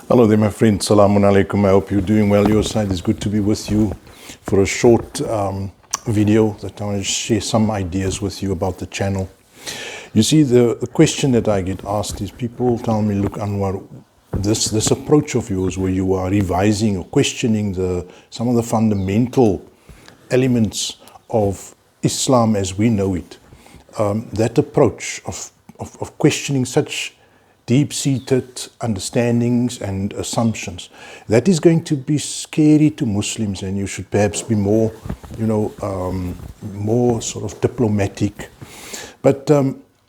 Hello there, my friend. Salamun alaikum. I hope you're doing well. Your side is good to be with you for a short video that I want to share some ideas with you about the channel. You see, the question that I get asked is people tell me, look, Anwar, this approach of yours where you are revising or questioning some of the fundamental elements of Islam as we know it, that approach of questioning such deep-seated understandings and assumptions, that is going to be scary to Muslims, and you should perhaps be more, more sort of diplomatic. But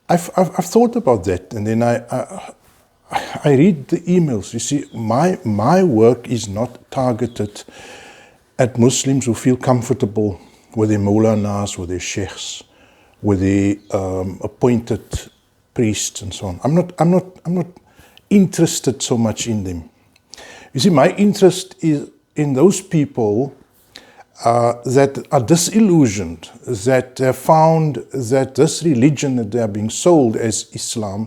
I've thought about that, and then I read the emails. You see, my work is not targeted at Muslims who feel comfortable with their Maulanas, with their sheikhs, with the appointed priests and so on. I'm not interested so much in them. You see, my interest is in those people that are disillusioned, that have found that this religion that they are being sold as Islam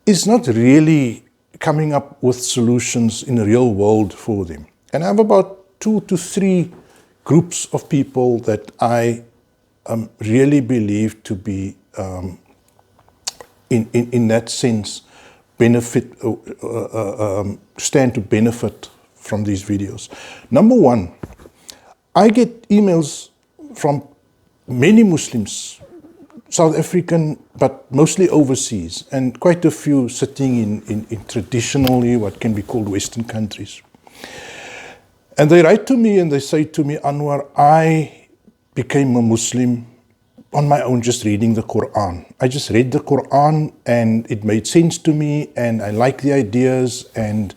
is not really coming up with solutions in the real world for them. And I have about 2 to 3 groups of people that I really believe to be in that sense, stand to benefit from these videos. Number one, I get emails from many Muslims, South African, but mostly overseas, and quite a few sitting in traditionally what can be called Western countries. And they write to me and they say to me, Anwar, I became a Muslim on my own, just reading the Quran. I just read the Quran and it made sense to me, and I like the ideas, and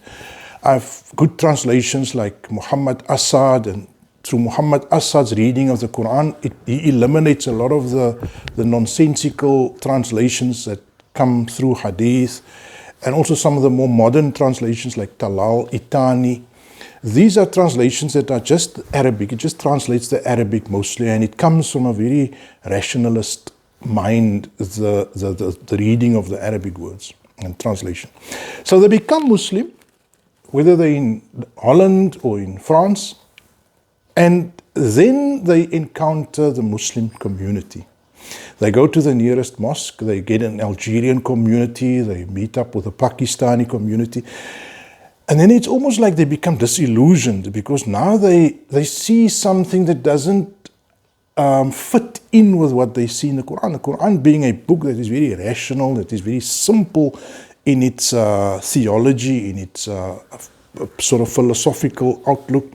I've good translations like Muhammad Asad, and through Muhammad Asad's reading of the Quran, he eliminates a lot of the nonsensical translations that come through Hadith, and also some of the more modern translations like Talal, Itani. These are translations that are just Arabic. It just translates the Arabic mostly, and it comes from a very rationalist mind, the reading of the Arabic words and translation. So they become Muslim, whether they're in Holland or in France, and then they encounter the Muslim community. They go to the nearest mosque, they get an Algerian community, they meet up with a Pakistani community. And then it's almost like they become disillusioned because now they see something that doesn't fit in with what they see in the Quran. The Quran being a book that is very rational, that is very simple in its theology, in its sort of philosophical outlook,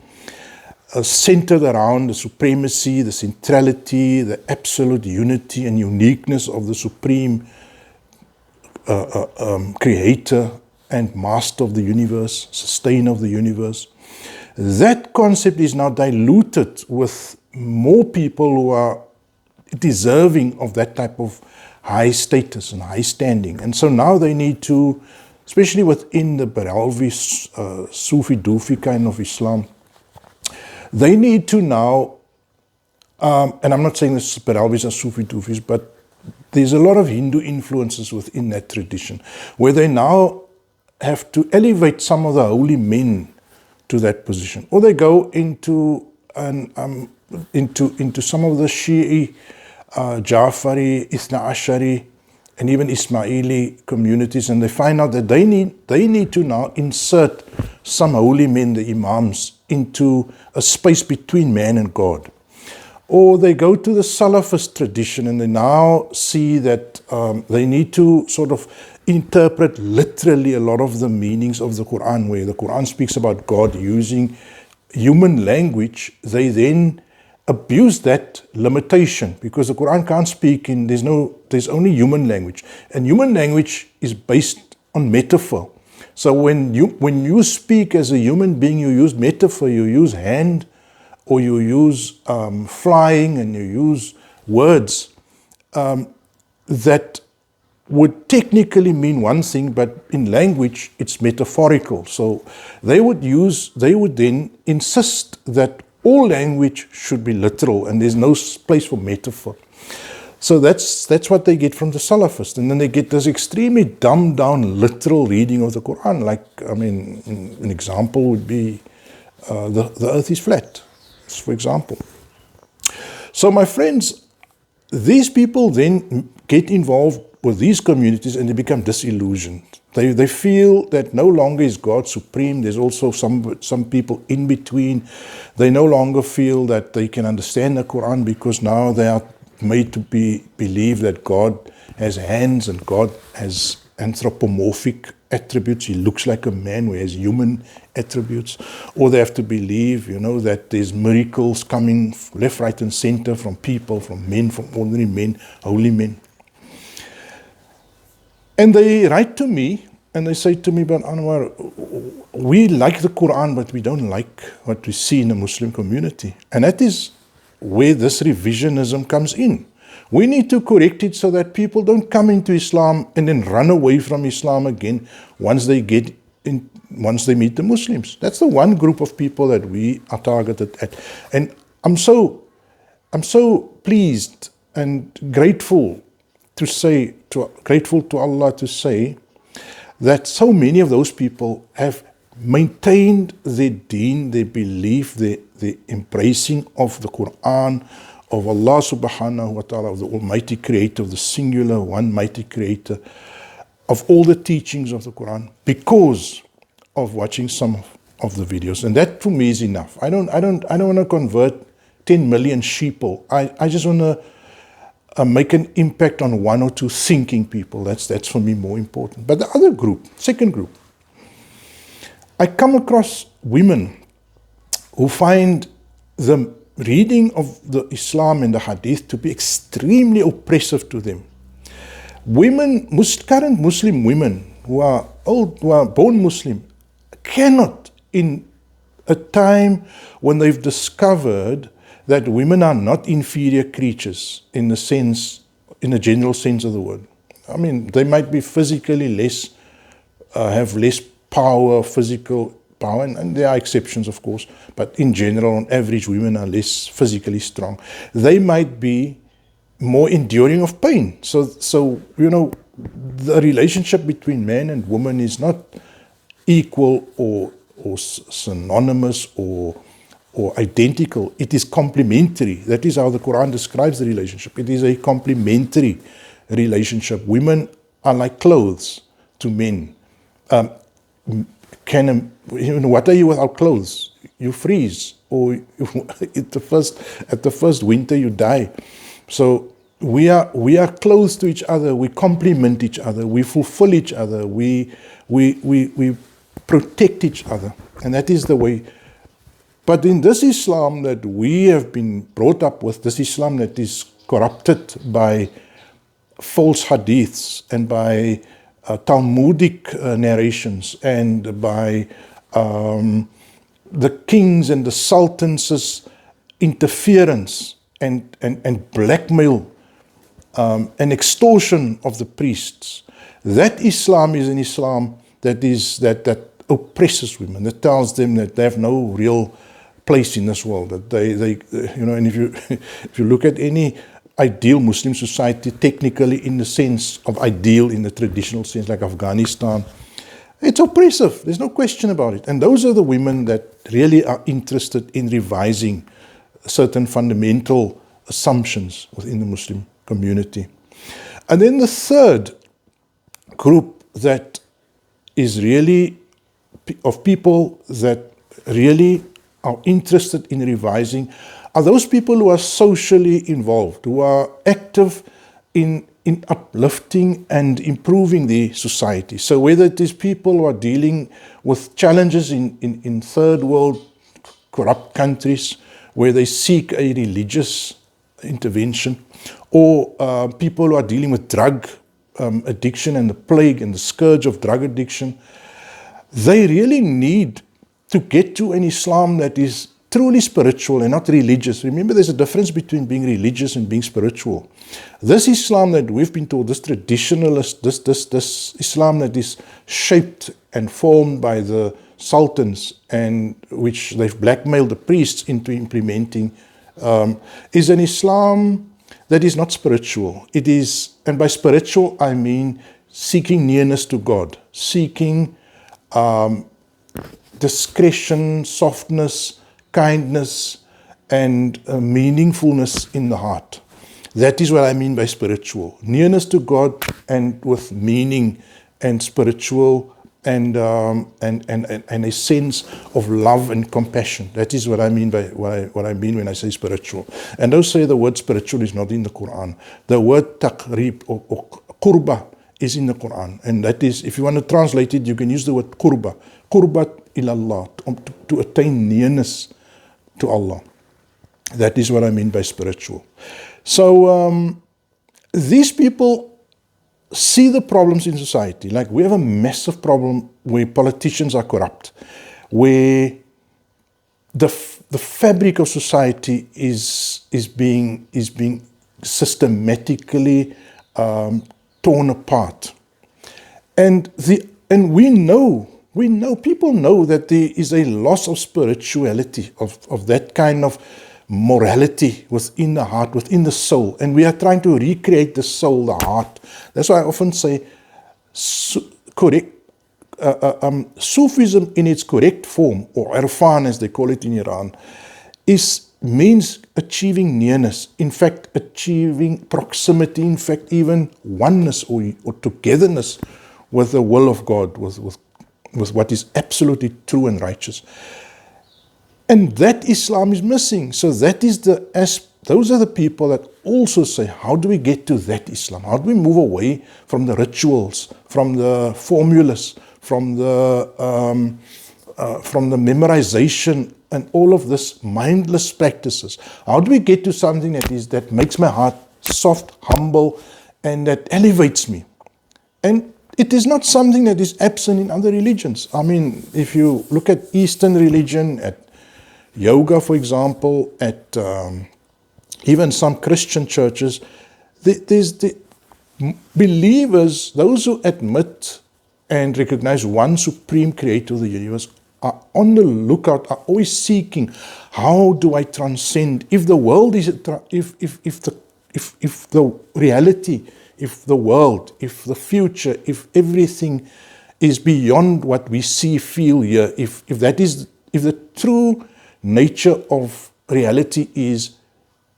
centered around the supremacy, the centrality, the absolute unity and uniqueness of the supreme creator and master of the universe, sustainer of the universe. That concept is now diluted with more people who are deserving of that type of high status and high standing. And so now they need to, especially within the Baralvi, Sufi, Dufi kind of Islam, they need to now, and I'm not saying this Baralvis are Sufi, Dufis, but there's a lot of Hindu influences within that tradition, where they now have to elevate some of the holy men to that position, or they go into some of the Shi'i, Jafari, Ithna Ashari, and even Ismaili communities, and they find out that they need to now insert some holy men, the imams, into a space between man and God. Or they go to the Salafist tradition and they now see that they need to sort of interpret literally a lot of the meanings of the Quran, where the Quran speaks about God using human language. They then abuse that limitation because the Quran can't speak in, there's only human language. And human language is based on metaphor. So when you speak as a human being, you use metaphor, you use hand, or you use flying, and you use words that would technically mean one thing, but in language it's metaphorical. So they would then insist that all language should be literal and there's no place for metaphor. So that's what they get from the Salafists. And then they get this extremely dumbed down literal reading of the Quran. Like, I mean, an example would be the earth is flat, for example. So my friends, these people then get involved with these communities and they become disillusioned. They feel that no longer is God supreme. There's also some people in between. They no longer feel that they can understand the Quran because now they are made to believe that God has hands and God has anthropomorphic attributes. He looks like a man who has human attributes. Or they have to believe, that there's miracles coming left, right, and center from people, from men, from ordinary men, holy men. And they write to me and they say to me, but Anwar, we like the Quran, but we don't like what we see in the Muslim community. And that is where this revisionism comes in. We need to correct it so that people don't come into Islam and then run away from Islam again once they meet the Muslims. That's the one group of people that we are targeted at. And I'm so pleased and grateful to Allah to say that so many of those people have maintained their deen, their belief, the embracing of the Quran, of Allah subhanahu wa ta'ala, of the Almighty Creator, of the singular one mighty Creator, of all the teachings of the Quran, because of watching some of the videos. And that for me is enough. I don't want to convert 10 million sheeple. I just want to make an impact on one or two thinking people. That's for me more important. But the other group, second group, I come across women who find the reading of the Islam and the Hadith to be extremely oppressive to them. Women, current Muslim women who are born Muslim, cannot, in a time when they've discovered that women are not inferior creatures in the general sense of the word. I mean, they might be physically less, have less power, physical power, and there are exceptions, of course, but in general, on average, women are less physically strong. They might be more enduring of pain. So the relationship between man and woman is not equal or synonymous or identical. It is complementary. That is how the Quran describes the relationship. It is a complementary relationship. Women are like clothes to men. What are you without clothes? You freeze, or at the first winter you die. So we are close to each other. We complement each other. We fulfill each other. We protect each other, and that is the way. But in this Islam that we have been brought up with, this Islam that is corrupted by false hadiths and by Talmudic narrations and by the kings and the sultans' interference and blackmail and extortion of the priests, that Islam is an Islam that oppresses women, that tells them that they have no real place in this world, that they and if you look at any ideal Muslim society, technically in the sense of ideal in the traditional sense, like Afghanistan, it's oppressive. There's no question about it. And those are the women that really are interested in revising certain fundamental assumptions within the Muslim community. And then the third group that is really of people that really are interested in revising are those people who are socially involved, who are active in uplifting and improving the society. So whether it is people who are dealing with challenges in third world corrupt countries where they seek a religious intervention, or people who are dealing with drug addiction and the plague and the scourge of drug addiction, they really need to get to an Islam that is truly spiritual and not religious. Remember, there's a difference between being religious and being spiritual. This Islam that we've been taught, this traditionalist, this Islam that is shaped and formed by the sultans and which they've blackmailed the priests into implementing, is an Islam that is not spiritual. It is, and by spiritual I mean seeking nearness to God, seeking discretion, softness, kindness, and meaningfulness in the heart. That is what I mean by spiritual. Nearness to God and with meaning and spiritual and a sense of love and compassion. That is what I mean by what I mean when I say spiritual. And don't say the word spiritual is not in the Quran. The word taqrib or qurba is in the Quran. And that is, if you want to translate it, you can use the word qurba. Qurbat ilallah, to attain nearness to Allah. That is what I mean by spiritual. So these people see the problems in society. Like we have a massive problem where politicians are corrupt, where the fabric of society is being systematically torn apart, and we know people know that there is a loss of spirituality, of that kind of morality within the heart, within the soul, and we are trying to recreate the soul, the heart. That's why I often say Sufism in its correct form, or Irfan as they call it in Iran, means achieving nearness, in fact achieving proximity, in fact even oneness or togetherness with the will of God, with what is absolutely true and righteous. And that Islam is missing. So that is those are the people that also say, how do we get to that Islam? How do we move away from the rituals, from the formulas, from the memorization and all of this mindless practices? How do we get to something that makes my heart soft, humble, and that elevates me? And it is not something that is absent in other religions. I mean, if you look at Eastern religion, at yoga, for example, at even some Christian churches, there's the believers, those who admit and recognize one supreme creator of the universe, are on the lookout, are always seeking, how do I transcend? If the world is, if the reality, if the world, if the future, if everything is beyond what we see, feel, hear, if the true nature of reality is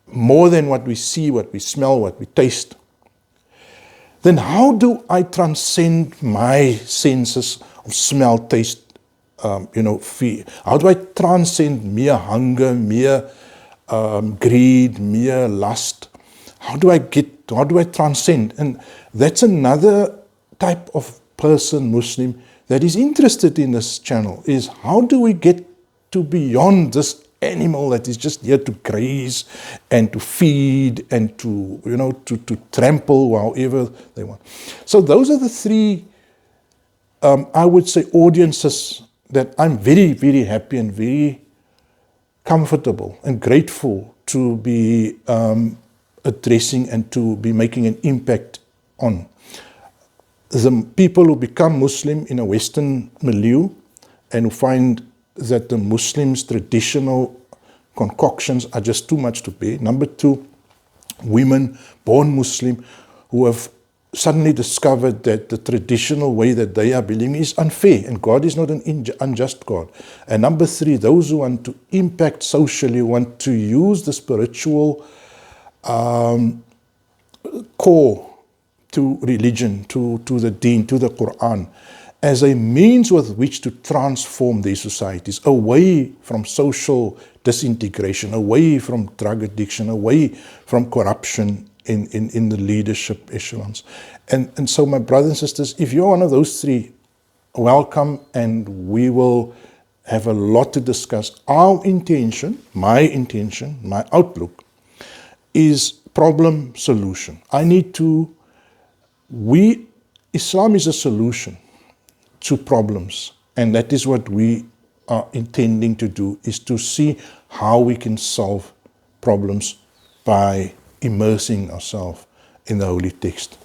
more than what we see, what we smell, what we taste, then how do I transcend my senses of smell, taste, fear? How do I transcend mere hunger, mere greed, mere lust? How do I transcend? And that's another type of person, Muslim, that is interested in this channel, is how do we get to beyond this animal that is just here to graze and to feed and to trample however they want. So those are the three, I would say, audiences that I'm very, very happy and very comfortable and grateful to be addressing and to be making an impact on. The people who become Muslim in a Western milieu and who find that the Muslims' traditional concoctions are just too much to bear. Number two, women born Muslim who have suddenly discovered that the traditional way that they are believing is unfair and God is not an unjust God. And number three, those who want to impact socially, want to use the spiritual core to religion, to the deen, to the Quran, as a means with which to transform these societies away from social disintegration, away from drug addiction, away from corruption in the leadership echelons. And so, my brothers and sisters, if you're one of those three, welcome, and we will have a lot to discuss. Our intention, my outlook, is problem solution. Islam is a solution to problems, and that is what we are intending to do, is to see how we can solve problems by immersing ourselves in the Holy Text.